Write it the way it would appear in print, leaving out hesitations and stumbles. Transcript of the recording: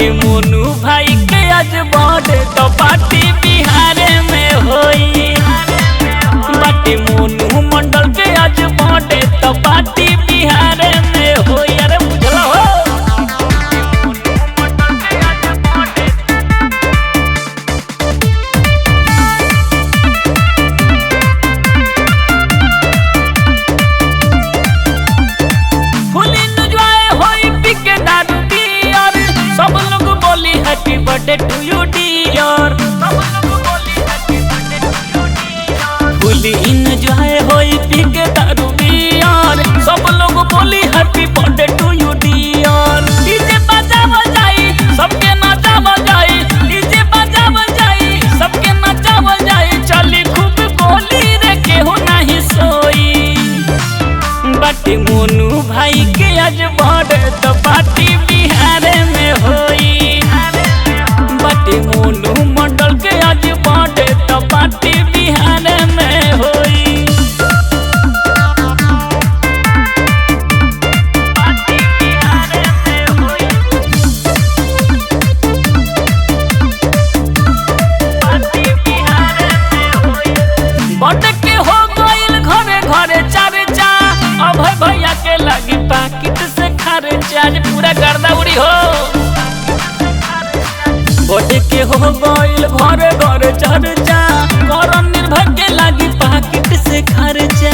बाटे मोनू भाई के आज बर्थडे तो पार्टी बिहार में होई। बाटे मोनू मंडल के आज बर्थडे तो पार्टी बिहार में होई। अरे बुझला हो सब लोग बोली happy birthday to you dear. Full enjoy होई पी के दारू बियर। सब लोग बोली happy birthday to you dear. DJ बजा बजाई सबके नाचा बजाई। डीजे बजा बजाई सबके नाचा बजाई। चली खूब बोली रे केहू नहीं सोई। बाटे मोनू भाई के आज बर्थडे तो पार्टी बिहार में होई। बाटे मोनू मंडल के आज बर्थडे तो पार्टी बिहार में होई। पार्टी बिहार में होई। पार्टी बिहार में होई। बर्थडे के हो गइल घरे घरे चर्चा। अभय भैया के लगी पाकिट से खर्चा। आज पूरा गर्दा उड़ी हो। बर्थडे के हो गइल घरे घरे चर्चा। करण निर्भय के लगी पाकिट से खर्चा।